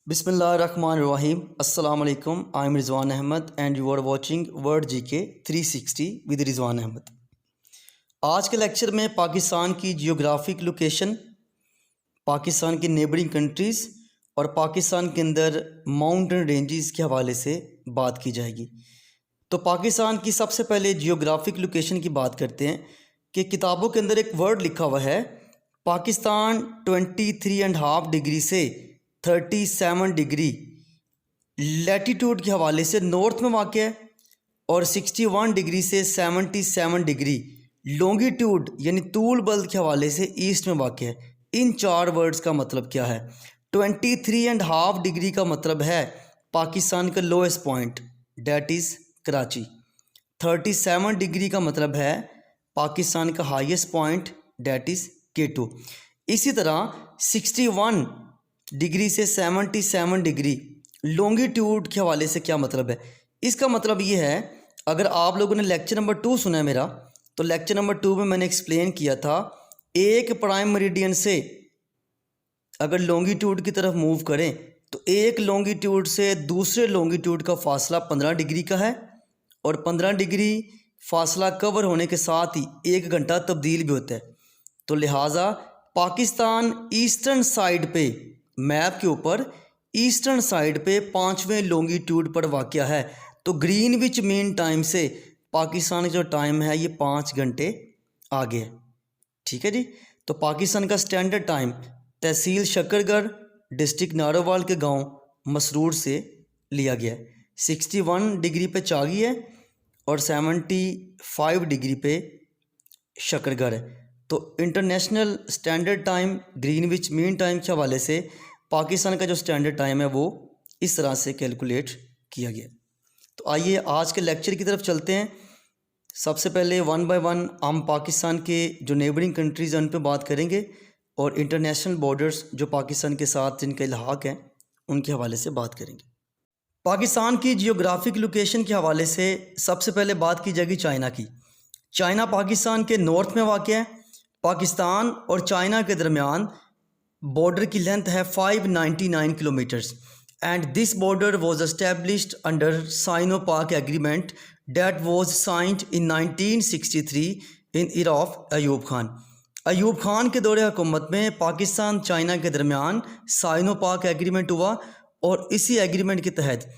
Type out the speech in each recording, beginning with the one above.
Bismillahirrahmanirrahim. Assalamu alaikum. I am Rizwan Ahmed and you are watching Word GK 360 with Rizwan Ahmed. आज के lecture में पाकिस्तान की geographic location, Pakistan की neighbouring countries और पाकिस्तान के अंदर माउंटेन रेंजेस के हवाले से बात की जाएगी। तो पाकिस्तान की सबसे पहले जियोग्राफिक लोकेशन की बात करते हैं कि किताबों के अंदर एक वर्ड लिखा हुआ है पाकिस्तान 23.5 डिग्री से 37 डिग्री लैटीट्यूड के हवाले से नॉर्थ में वाक़ है और 61 डिग्री से 77 डिग्री लॉन्गिट्यूड यानी तूल बल्द के हवाले से ईस्ट में वाक़ है। इन चार वर्ड्स का मतलब क्या है? 23.5 डिग्री का मतलब है पाकिस्तान का lowest point that is Karachi. 37 degree का मतलब है पाकिस्तान का highest point that is K2। इसी तरह 61 डिग्री से 77 डिग्री लॉन्गिट्यूड के हवाले से क्या मतलब है? इसका मतलब ये है, अगर आप लोगों ने लेक्चर नंबर 2 सुना है मेरा, तो लेक्चर नंबर 2 में मैंने एक्सप्लेन किया था एक प्राइम मेरिडियन से अगर लॉन्गिट्यूड की तरफ मूव करें तो एक लॉन्गिट्यूड से दूसरे लॉन्गिट्यूड का फासला 15 डिग्री का है और 15 डिग्री फासला कवर होने के साथ ही 1 घंटा तब्दील भी होता है। तो लिहाजा पाकिस्तान ईस्टर्न साइड पे मैप के ऊपर ईस्टर्न साइड पे 5वें लॉन्गिट्यूड पर वाक़या है। तो ग्रीनविच मीन टाइम से पाकिस्तान का जो टाइम है ये 5 घंटे आगे है। ठीक है जी। तो पाकिस्तान का स्टैंडर्ड टाइम तहसील शकरगढ़ डिस्ट्रिक्ट नारोवाल के गांव मसरूर से लिया गया है। 61 डिग्री पे चागी है और 75 डिग्री पे शकरगढ़ है। तो international standard time Greenwich mean time के हवाले से पाकिस्तान का जो स्टैंडर्ड टाइम है वो इस तरह से कैलकुलेट किया गया। तो आइए आज के लेक्चर की तरफ चलते हैं। सबसे पहले वन बाय वन हम पाकिस्तान के जो नेबरिंग कंट्रीज़ हैं उन पर बात करेंगे और इंटरनेशनल बॉर्डर्स जो पाकिस्तान के साथ जिनका इल्हाक है उनके हवाले से बात करेंगे। पाकिस्तान की जियोग्राफिक लोकेशन के हवाले से सबसे पहले बात की जाएगी चाइना की। चाइना पाकिस्तान के नॉर्थ में वाक़ है। पाकिस्तान और चाइना के दरमियान बॉर्डर की लेंथ है 599 kilometres and this border was established under Sino Pak agreement that was signed in 1963 in era of Ayub Khan. Ayub Khan के दौरे हुकूमत में पाकिस्तान चाइना के दरमियान साइनो पाक एग्रीमेंट हुआ और इसी एग्रीमेंट के तहत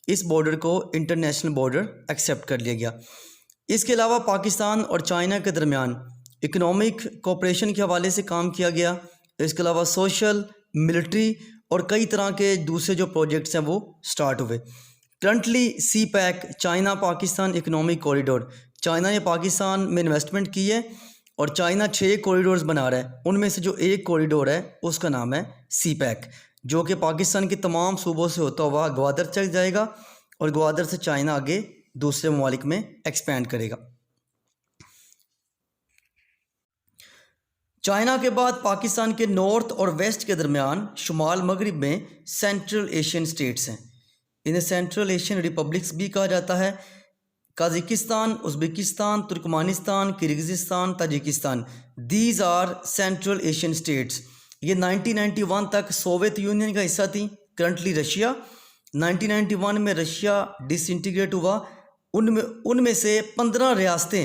इस बॉर्डर को इंटरनेशनल बॉर्डर एक्सेप्ट कर लिया गया। इसके अलावा पाकिस्तान और चाइना के दरमियान इकनॉमिक कोऑपरेशन के हवाले से काम किया गया। इसके अलावा सोशल, मिलिट्री और कई तरह के दूसरे जो प्रोजेक्ट्स हैं वो स्टार्ट हुए। Currently CPEC China Pakistan economic corridor, China ने पाकिस्तान में इन्वेस्टमेंट की है और चाइना 6 कॉरिडोर्स बना रहा है। उनमें से जो एक कॉरिडोर है उसका नाम है सी पैक, जो कि पाकिस्तान के तमाम सूबों से होता हुआ ग्वादर चल जाएगा और ग्वादर से चाइना आगे दूसरे ममालिक में एक्सपेंड करेगा। चाइना के बाद पाकिस्तान के नॉर्थ और वेस्ट के दरमियान शुमाल मगरिब में सेंट्रल एशियन स्टेट्स हैं। इन्हें सेंट्रल एशियन रिपब्लिक्स भी कहा जाता है। Kazakhstan, Uzbekistan, Turkmenistan, Kyrgyzstan, Tajikistan, these are central Asian states. ये 1991 तक सोवियत यूनियन का हिस्सा थी। करंटली रशिया, 1991 में रशिया डिसइंटीग्रेट हुआ। उनमें से 15 रियासतें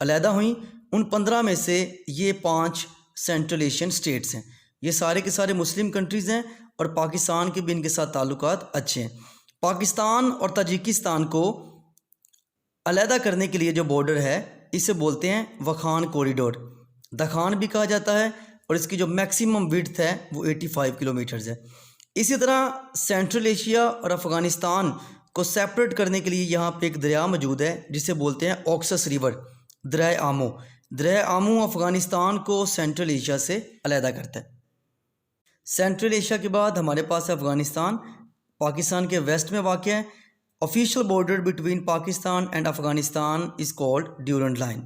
अलहदा हुई। उन 15 में से ये 5 सेंट्रल एशियन स्टेट्स हैं। ये सारे के सारे मुस्लिम कंट्रीज़ हैं और पाकिस्तान के भी इनके साथ ताल्लुकात अच्छे हैं। पाकिस्तान और ताजिकिस्तान को अलहदा करने के लिए जो बॉर्डर है इसे बोलते हैं वखान कॉरिडोर। दखान भी कहा जाता है और इसकी जो मैक्सिमम विड्थ है वो 85 किलोमीटर्स है। इसी तरह सेंट्रल एशिया और अफ़गानिस्तान को सेपरेट करने के लिए यहाँ पे एक दरिया मौजूद है जिसे बोलते हैं ऑक्सस रिवर, दरिया आमो। दरिया आमो अफ़गानिस्तान को सेंट्रल एशिया से अलहदा करता है। सेंट्रल एशिया के बाद हमारे पास है अफ़गानिस्तान, पाकिस्तान के वेस्ट में वाक़ है। Official border between Pakistan and Afghanistan is called Durand Line.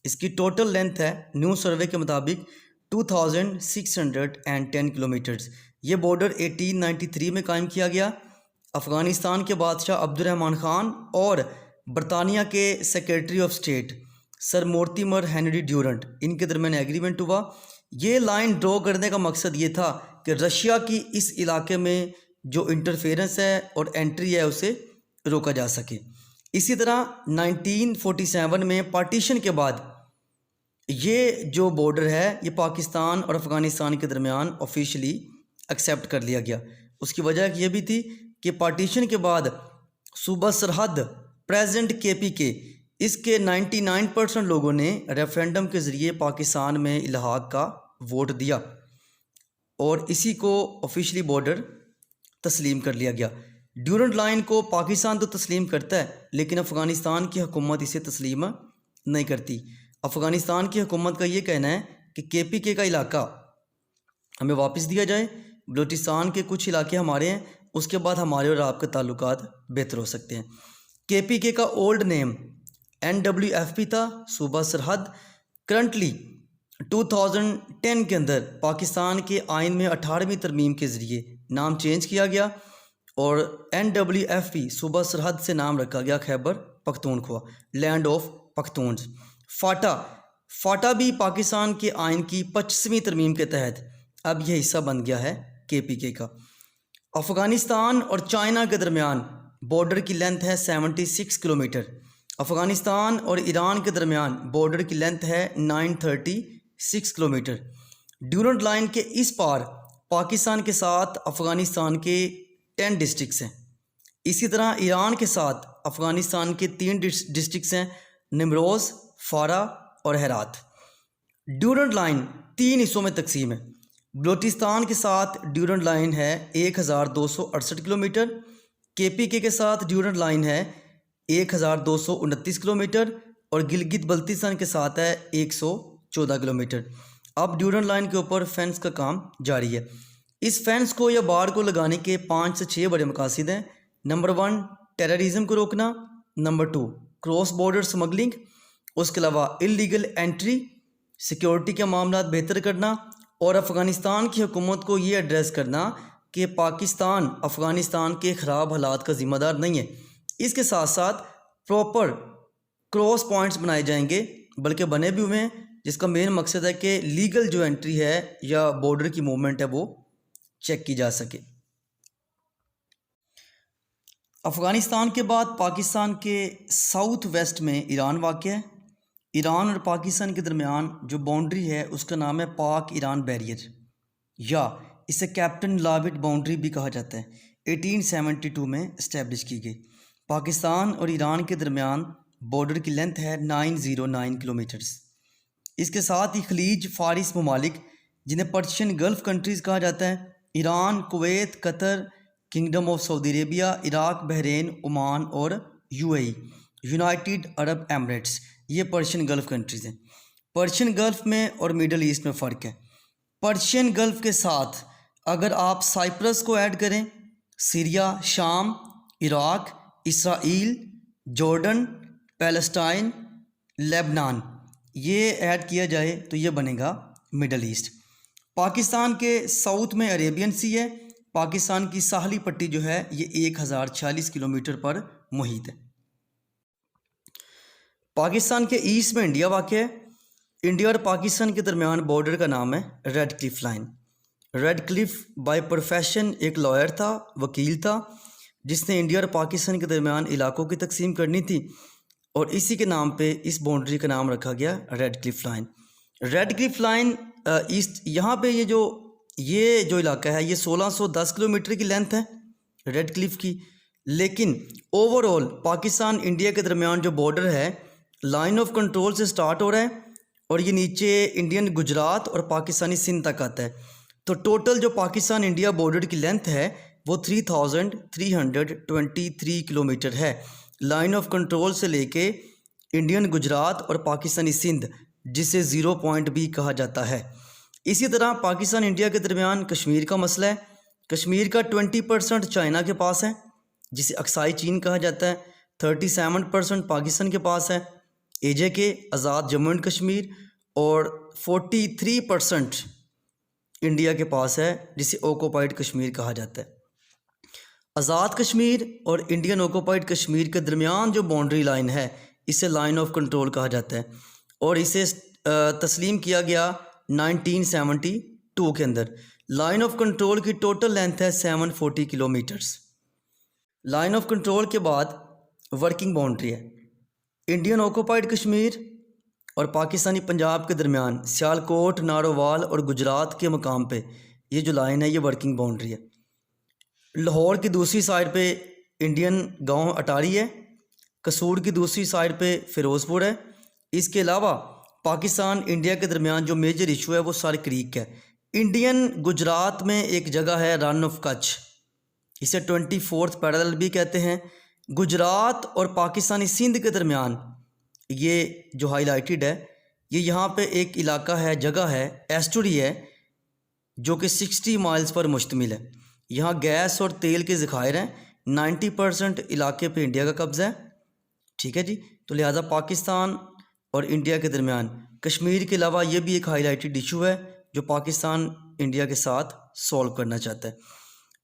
इसकी टोटल लेंथ है न्यू सर्वे के मुताबिक 2610 किलोमीटर्स। ये बॉर्डर 1893 में कायम किया गया। अफ़गानिस्तान के बादशाह अब्दुर्रहमान ख़ान और बरतानिया के secretary of state sir Mortimer Henry Durand इनके दरमियान एग्रीमेंट हुआ। ये लाइन ड्रॉ करने का मकसद ये था कि रशिया की इस इलाके में जो इंटरफेरेंस है और एंट्री है उसे रोका जा सके। इसी तरह 1947 में पार्टीशन के बाद ये जो बॉर्डर है ये पाकिस्तान और अफ़गानिस्तान के दरमियान ऑफिशियली एक्सेप्ट कर लिया गया। उसकी वजह ये भी थी कि पार्टीशन के बाद सूबा सरहद प्रेजेंट KPK इसके 99% लोगों ने रेफरेंडम के ज़रिए पाकिस्तान में इल्हाक का वोट दिया और इसी को ऑफिशियली बॉर्डर तस्लीम कर लिया गया। ड्यूरेंट लाइन को पाकिस्तान तो तस्लीम करता है लेकिन अफ़गानिस्तान की हुकूमत इसे तस्लीम नहीं करती। अफ़गानिस्तान की हुकूमत का ये कहना है कि KPK का इलाका हमें वापस दिया जाए, बलूचिस्तान के कुछ इलाके हमारे हैं, उसके बाद हमारे और आपके ताल्लुकात बेहतर हो सकते हैं। KPK का ओल्ड नेम NWFP था, सूबा सरहद। करंटली 2010 के अंदर पाकिस्तान के आइन में 18वीं तरमीम के ज़रिए नाम चेंज किया गया और NWFP सूबा सरहद से नाम रखा गया खैबर पख्तूनख्वा, लैंड ऑफ पख्तून्स। फाटा भी पाकिस्तान के आइन की 25वीं तरमीम के तहत अब यह हिस्सा बन गया है KPK का। अफ़गानिस्तान और चाइना के दरमियान बॉर्डर की लेंथ है 76 किलोमीटर। अफ़गानिस्तान और ईरान के दरमियान बॉर्डर की लेंथ है 936 किलोमीटर। ड्यूरेंट लाइन के इस पार पाकिस्तान के साथ अफ़गानिस्तान के 10 डिस्ट्रिक्ट्स हैं। इसी तरह ईरान के साथ अफ़गानिस्तान के 3 डिस्ट्रिक्ट्स हैं, निमरोज़, फारा और हेरात। ड्यूरेंट लाइन 3 हिस्सों में तकसीम है। बलूचिस्तान के साथ ड्यूरेंट लाइन है 1268 किलोमीटर, KPK के साथ ड्यूरेंट लाइन है 1229 किलोमीटर और गिलगित बल्तिस्तान के साथ है 114 किलोमीटर। अब ड्यूरेंट लाइन के ऊपर फेंस का काम जारी है। इस फेंस को या बाड़ को लगाने के 5 से 6 बड़े मकासद हैं। नंबर 1 टेररिज्म को रोकना, नंबर 2 क्रॉस बॉर्डर स्मगलिंग, उसके अलावा इलीगल एंट्री, सिक्योरिटी के मामला बेहतर करना और अफ़गानिस्तान की हुकूमत को ये एड्रेस करना कि पाकिस्तान अफ़गानिस्तान के ख़राब हालात का ज़िम्मेदार नहीं है। इसके साथ साथ प्रॉपर क्रॉस पॉइंट्स बनाए जाएंगे, बल्कि बने भी हुए हैं, जिसका मेन मकसद है कि लीगल जो एंट्री है या बॉर्डर की मूवमेंट है वो चेक की जा सके। अफ़गानिस्तान के बाद पाकिस्तान के साउथ वेस्ट में ईरान वाक़ है। ईरान और पाकिस्तान के दरमियान जो बाउंड्री है उसका नाम है पाक ईरान बैरियर या इसे कैप्टन लाविट बाउंड्री भी कहा जाता है। 1872 में इस्टेब्लिश की गई। पाकिस्तान और ईरान के दरमियान बॉर्डर की लेंथ है 909 किलोमीटर्स। इसके साथ ही खलीज फारिस ममालिक जिन्हें पर्शियन गल्फ़ कंट्रीज़ कहा जाता है, Iran, Kuwait, Qatar, kingdom of Saudi Arabia, Iraq, Bahrain, Oman और UAE, यूनाइटेड अरब एमिरेट्स, ये पर्शियन गल्फ़ कंट्रीज़ हैं। पर्शियन गल्फ़ में और मिडल ईस्ट में फ़र्क है। पर्शियन गल्फ़ के साथ अगर आप साइप्रस को ऐड करें, सीरिया, शाम, Iraq, Israel, Jordan, Palestine, Lebanon, ये ऐड किया जाए तो ये बनेगा मिडल ईस्ट। पाकिस्तान के साउथ में अरेबियन सी है। पाकिस्तान की साहली पट्टी जो है ये 1046 किलोमीटर पर मुहित है। पाकिस्तान के ईस्ट में इंडिया वाक़ है। इंडिया और पाकिस्तान के दरमियान बॉर्डर का नाम है red Cliff line. Red Cliff by profession एक लॉयर था, वकील था, जिसने इंडिया और पाकिस्तान के दरमियान इलाकों की तकसीम करनी थी और इसी के नाम पे इस बाउंड्री का नाम रखा गया red Cliff line. Red Cliff line east, यहाँ पे ये जो इलाका है ये 1610 किलोमीटर की लेंथ है रेड क्लिफ की। लेकिन ओवरऑल पाकिस्तान इंडिया के दरमियान जो बॉर्डर है लाइन ऑफ कंट्रोल से स्टार्ट हो रहा है और ये नीचे इंडियन गुजरात और पाकिस्तानी सिंध तक आता है। तो टोटल जो पाकिस्तान इंडिया बॉर्डर की लेंथ है वो 3323 किलोमीटर है, लाइन ऑफ कंट्रोल से लेके इंडियन गुजरात और पाकिस्तानी सिंध, जिसे 0 पॉइंट भी कहा जाता है। इसी तरह पाकिस्तान इंडिया के दरमियान कश्मीर का मसला है। कश्मीर का 20% चाइना के पास है, जिसे अक्साई चीन कहा जाता है। 37% पाकिस्तान के पास है, AJK Azad Jammu and Kashmir, और 43% इंडिया के पास है, जिसे ऑक्यूपाइड कश्मीर कहा जाता है। आज़ाद कश्मीर और इंडियन ऑक्यूपाइड कश्मीर के दरमियान जो बाउंड्री लाइन है इसे लाइन ऑफ कंट्रोल कहा जाता है और इसे तस्लीम किया गया 1972 के अंदर। लाइन ऑफ कंट्रोल की टोटल लेंथ है 740 किलोमीटर्स। लाइन ऑफ कंट्रोल के बाद वर्किंग बाउंड्री है। इंडियन ऑक्यूपाइड कश्मीर और पाकिस्तानी पंजाब के दरमियान सियालकोट, नारोवाल और गुजरात के मकाम पे ये जो लाइन है ये वर्किंग बाउंड्री है। लाहौर की दूसरी साइड पे इंडियन गांव अटारी है। कसूर की दूसरी साइड पे फ़िरोज़पुर है। इसके अलावा पाकिस्तान इंडिया के दरमियान जो मेजर इशू है वो साल क्रीक है। इंडियन गुजरात में एक जगह है रन ऑफ कच्छ, इसे 24th पैरेलल भी कहते हैं। गुजरात और पाकिस्तानी सिंध के दरमियान ये जो हाईलाइटेड है, ये यहाँ पे एक इलाका है, जगह है, एस्टुरी है, जो कि 60 माइल्स पर मुश्तमिल है। यहाँ गैस और तेल के ज़खायर हैं। 90% इलाके पे इंडिया का कब्ज़ा है। ठीक है जी। तो लिहाजा पाकिस्तान और इंडिया के दरमियान कश्मीर के अलावा ये भी एक हाईलाइटेड इशू है जो पाकिस्तान इंडिया के साथ सॉल्व करना चाहता है।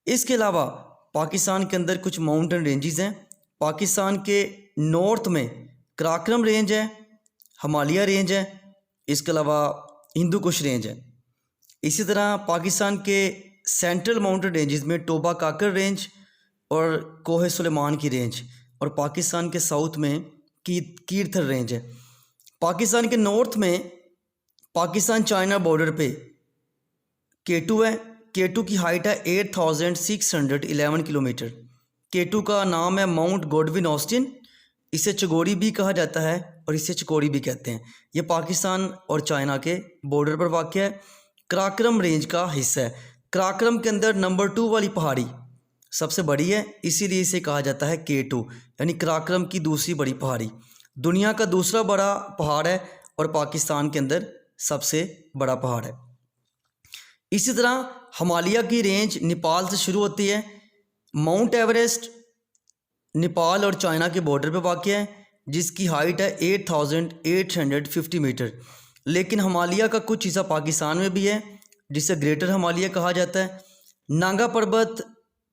इसके अलावा पाकिस्तान के अंदर कुछ माउंटेन रेंजेस हैं। पाकिस्तान के नॉर्थ में कराक्रम रेंज है, हिमालय रेंज है, इसके अलावा हिंदू कुश रेंज है। इसी तरह पाकिस्तान के सेंट्रल माउंटेन रेंजेस में टोबा काकर रेंज और कोहे सुलेमान की रेंज, और पाकिस्तान के साउथ में कीर्थर रेंज है। पाकिस्तान के नॉर्थ में पाकिस्तान चाइना बॉर्डर पे K2 है। K2 की हाइट है 8611 किलोमीटर। K2 का नाम है माउंट गॉडविन ऑस्टिन। इसे चगोरी भी कहा जाता है और इसे चकोरी भी कहते हैं। ये पाकिस्तान और चाइना के बॉर्डर पर वाक़ है। कराक्रम रेंज का हिस्सा है। कराक्रम के अंदर नंबर 2 वाली पहाड़ी सबसे बड़ी है, इसीलिए इसे कहा जाता है K2, यानी कराक्रम की दूसरी बड़ी पहाड़ी। दुनिया का दूसरा बड़ा पहाड़ है और पाकिस्तान के अंदर सबसे बड़ा पहाड़ है। इसी तरह हिमालय की रेंज नेपाल से शुरू होती है। माउंट एवरेस्ट नेपाल और चाइना के बॉर्डर पे वाक़ है, जिसकी हाइट है 8850 मीटर। लेकिन हिमालय का कुछ हिस्सा पाकिस्तान में भी है, जिसे ग्रेटर हिमालय कहा जाता है। नांगा पर्वत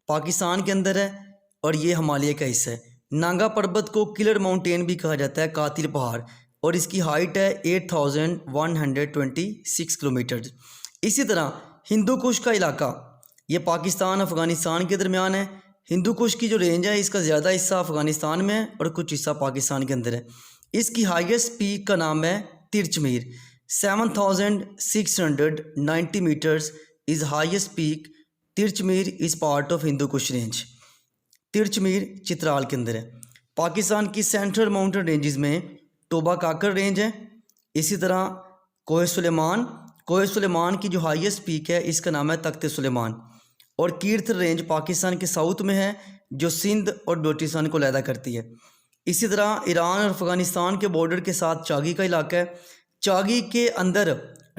पाकिस्तान के अंदर है और ये हिमालय का हिस्सा है। नांगा पर्वत को किलर माउंटेन भी कहा जाता है, कातिल पहाड़, और इसकी हाइट है 8126 किलोमीटर। इसी तरह हिंदू कुश का इलाका ये पाकिस्तान अफ़गानिस्तान के दरमियान है। हिंदू कुश की जो रेंज है इसका ज़्यादा हिस्सा अफ़गानिस्तान में है और कुछ हिस्सा पाकिस्तान के अंदर है। इसकी हाईएस्ट पीक का नाम है Tirich Mir. 7690 metres is highest peak. Tirich Mir is part of Hindu Kush range. Tirich Mir Chitral के अंदर है। पाकिस्तान की सेंट्रल माउंटेन रेंजेस में टोबा काकर रेंज है। इसी तरह कोहे सुलेमान की जो हाईएस्ट पीक है इसका नाम है तख्त सुलेमान। और कीर्थ रेंज पाकिस्तान के साउथ में है, जो सिंध और बलूचिस्तान को अलहदा करती है। इसी तरह ईरान और अफ़गानिस्तान के बॉर्डर के साथ चागी का इलाका है। चागी के अंदर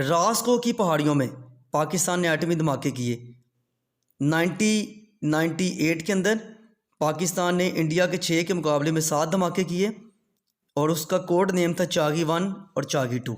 रास्को की पहाड़ियों में पाकिस्तान ने एटमी धमाके किए। 1998 के अंदर पाकिस्तान ने इंडिया के 6 के मुकाबले में 7 धमाके किए और उसका कोड नेम था चागी 1 और चागी 2।